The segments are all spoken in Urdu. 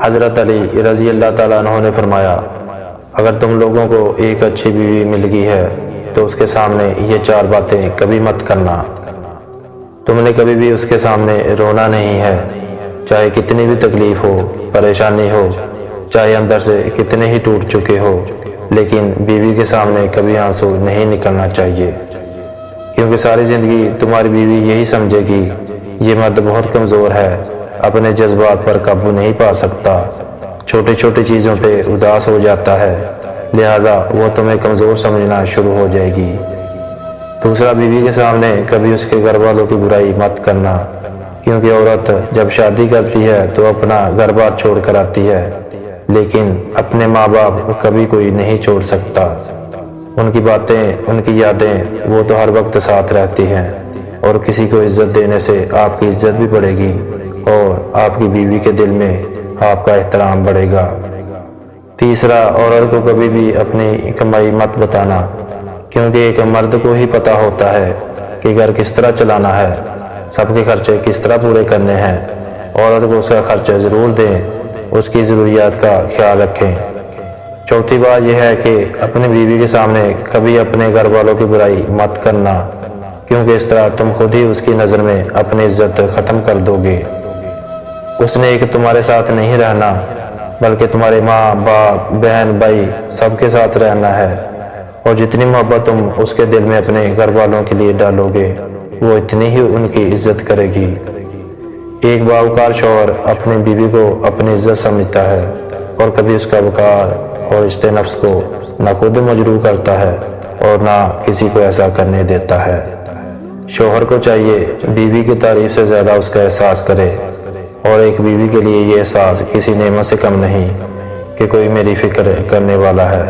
حضرت علی رضی اللہ تعالیٰ عنہ نے فرمایا، اگر تم لوگوں کو ایک اچھی بیوی مل گئی ہے تو اس کے سامنے یہ 4 باتیں کبھی مت کرنا۔ تم نے کبھی بھی اس کے سامنے رونا نہیں ہے، چاہے کتنی بھی تکلیف ہو، پریشانی ہو، چاہے اندر سے کتنے ہی ٹوٹ چکے ہو، لیکن بیوی کے سامنے کبھی آنسو نہیں نکلنا چاہیے، کیونکہ ساری زندگی تمہاری بیوی یہی سمجھے گی یہ مرد بہت کمزور ہے، اپنے جذبات پر قابو نہیں پا سکتا، چھوٹی چھوٹی چیزوں پہ اداس ہو جاتا ہے، لہٰذا وہ تمہیں کمزور سمجھنا شروع ہو جائے گی۔ دوسرا، بیوی کے سامنے کبھی اس کے گھر والوں کی برائی مت کرنا، کیونکہ عورت جب شادی کرتی ہے تو اپنا گھر بار چھوڑ کر آتی ہے، لیکن اپنے ماں باپ کبھی کوئی نہیں چھوڑ سکتا۔ ان کی باتیں، ان کی یادیں وہ تو ہر وقت ساتھ رہتی ہیں، اور کسی کو عزت دینے سے آپ کی عزت بھی بڑھے گی اور آپ کی بیوی کے دل میں آپ کا احترام بڑھے گا۔ تیسرا، عورت کو کبھی بھی اپنی کمائی مت بتانا، کیونکہ ایک مرد کو ہی پتہ ہوتا ہے کہ گھر کس طرح چلانا ہے، سب کے خرچے کس طرح پورے کرنے ہیں۔ عورت کو اس کا خرچہ ضرور دیں، اس کی ضروریات کا خیال رکھیں۔ چوتھی بات یہ ہے کہ اپنی بیوی کے سامنے کبھی اپنے گھر والوں کی برائی مت کرنا، کیونکہ اس طرح تم خود ہی اس کی نظر میں اپنی عزت ختم کر دو گے۔ اس نے ایک تمہارے ساتھ نہیں رہنا، بلکہ تمہارے ماں باپ، بہن بھائی سب کے ساتھ رہنا ہے، اور جتنی محبت تم اس کے دل میں اپنے گھر والوں کے لیے ڈالو گے وہ اتنی ہی ان کی عزت کرے گی۔ ایک باوقار شوہر اپنی بیوی کو اپنی عزت سمجھتا ہے اور کبھی اس کا وقار اور عزت نفس کو نہ خود مجروح کرتا ہے اور نہ کسی کو ایسا کرنے دیتا ہے۔ شوہر کو چاہیے بیوی کی تعریف سے زیادہ اس کا احساس کرے، اور ایک بیوی کے لیے یہ احساس کسی نعمت سے کم نہیں کہ کوئی میری فکر کرنے والا ہے۔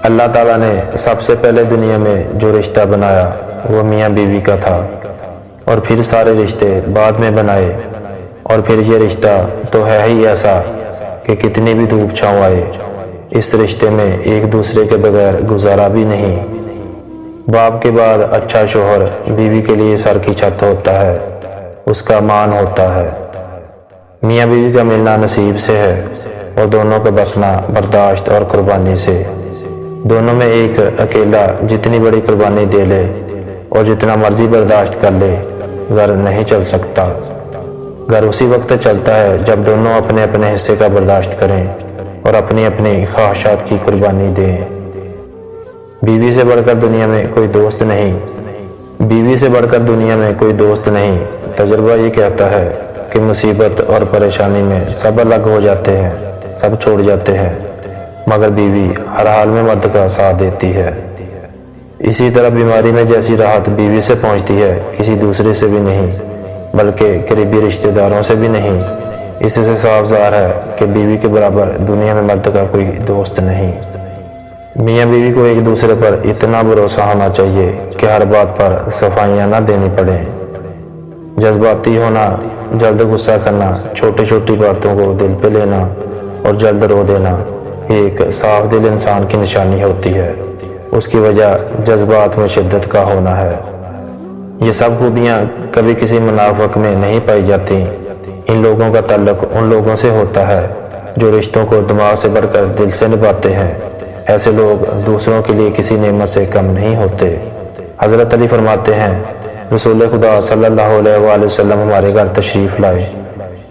اللہ تعالیٰ نے سب سے پہلے دنیا میں جو رشتہ بنایا وہ میاں بیوی کا تھا، اور پھر سارے رشتے بعد میں بنائے، اور پھر یہ رشتہ تو ہے ہی ایسا کہ کتنی بھی دھوپ چھاؤں آئے اس رشتے میں ایک دوسرے کے بغیر گزارا بھی نہیں۔ باپ کے بعد اچھا شوہر بیوی کے لیے سر کی چھت ہوتا ہے، اس کا مان ہوتا ہے۔ میاں بیوی کا ملنا نصیب سے ہے، اور دونوں کا بسنا برداشت اور قربانی سے۔ دونوں میں ایک اکیلا جتنی بڑی قربانی دے لے اور جتنا مرضی برداشت کر لے، گھر نہیں چل سکتا۔ گھر اسی وقت چلتا ہے جب دونوں اپنے اپنے حصے کا برداشت کریں اور اپنی اپنی خواہشات کی قربانی دیں۔ بیوی سے بڑھ کر دنیا میں کوئی دوست نہیں، بیوی سے بڑھ کر دنیا میں کوئی دوست نہیں۔ تجربہ یہ کہتا ہے کہ مصیبت اور پریشانی میں سب الگ ہو جاتے ہیں، سب چھوڑ جاتے ہیں، مگر بیوی ہر حال میں مرد کا ساتھ دیتی ہے۔ اسی طرح بیماری میں جیسی راحت بیوی سے پہنچتی ہے کسی دوسرے سے بھی نہیں، بلکہ قریبی رشتہ داروں سے بھی نہیں۔ اس سے صاف ظاہر ہے کہ بیوی کے برابر دنیا میں مرد کا کوئی دوست نہیں۔ میاں بیوی کو ایک دوسرے پر اتنا بھروسہ ہونا چاہیے کہ ہر بات پر صفائیاں نہ دینی پڑیں۔ جذباتی ہونا، جلد غصہ کرنا، چھوٹی چھوٹی باتوں کو دل پہ لینا اور جلد رو دینا ایک صاف دل انسان کی نشانی ہوتی ہے۔ اس کی وجہ جذبات میں شدت کا ہونا ہے۔ یہ سب خوبیاں کبھی کسی منافق میں نہیں پائی جاتی۔ ان لوگوں کا تعلق ان لوگوں سے ہوتا ہے جو رشتوں کو دماغ سے بڑھ کر دل سے نبھاتے ہیں۔ ایسے لوگ دوسروں کے لیے کسی نعمت سے کم نہیں ہوتے۔ حضرت علی فرماتے ہیں، رسول خدا صلی اللہ علیہ وآلہ وسلم ہمارے گھر تشریف لائے،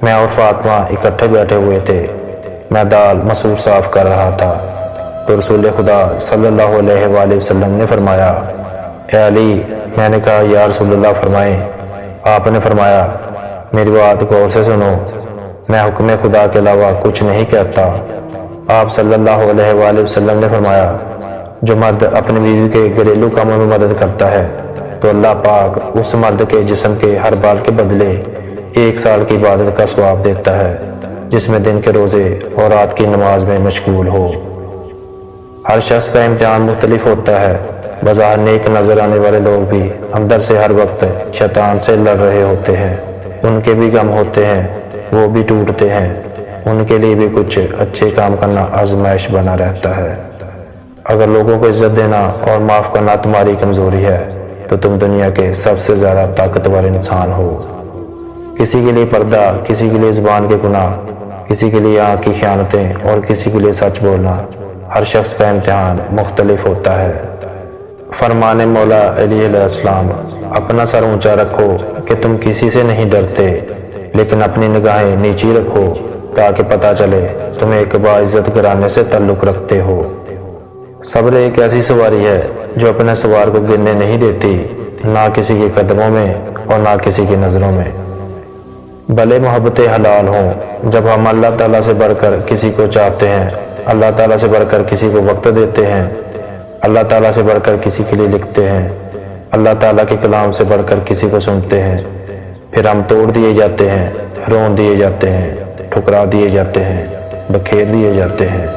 میں اور فاطمہ اکٹھے بیٹھے ہوئے تھے، میں دال مسور صاف کر رہا تھا، تو رسول خدا صلی اللہ علیہ وآلہ وسلم نے فرمایا، اے علی۔ میں نے کہا، یا رسول اللہ فرمائیں۔ آپ نے فرمایا، میری بات غور سے سنو، میں حکم خدا کے علاوہ کچھ نہیں کہتا۔ آپ صلی اللہ علیہ وآلہ وسلم نے فرمایا، جو مرد اپنی بیوی کے گھریلو کاموں میں مدد کرتا ہے تو اللہ پاک اس مرد کے جسم کے ہر بال کے بدلے 1 سال کی عبادت کا ثواب دیتا ہے، جس میں دن کے روزے اور رات کی نماز میں مشغول ہو۔ ہر شخص کا امتحان مختلف ہوتا ہے۔ بظاہر نیک نظر آنے والے لوگ بھی اندر سے ہر وقت شیطان سے لڑ رہے ہوتے ہیں۔ ان کے بھی غم ہوتے ہیں، وہ بھی ٹوٹتے ہیں، ان کے لیے بھی کچھ اچھے کام کرنا آزمائش بنا رہتا ہے۔ اگر لوگوں کو عزت دینا اور معاف کرنا تمہاری کمزوری ہے تو تم دنیا کے سب سے زیادہ طاقتور انسان ہو۔ کسی کے لیے پردہ، کسی کے لیے زبان کے گناہ کسی کے لیے آنکھ کی خیانتیں اور کسی کے لیے سچ بولنا، ہر شخص کا امتحان مختلف ہوتا ہے۔ فرمان مولا علیہ السلام، اپنا سر اونچا رکھو کہ تم کسی سے نہیں ڈرتے، لیکن اپنی نگاہیں نیچی رکھو تاکہ پتہ چلے تم ایک باعزت گھرانے سے تعلق رکھتے ہو۔ صبر ایک ایسی سواری ہے جو اپنے سوار کو گرنے نہیں دیتی، نہ کسی کے قدموں میں اور نہ کسی کی نظروں میں۔ بھلے محبتیں حلال ہوں، جب ہم اللہ تعالیٰ سے بڑھ کر کسی کو چاہتے ہیں، اللہ تعالیٰ سے بڑھ کر کسی کو وقت دیتے ہیں، اللہ تعالیٰ سے بڑھ کر کسی کے لیے لکھتے ہیں، اللہ تعالیٰ کے کلام سے بڑھ کر کسی کو سنتے ہیں، پھر ہم توڑ دیے جاتے ہیں، رون دیے جاتے ہیں، ٹھکرا دیے جاتے ہیں، بکھیر دیے جاتے ہیں۔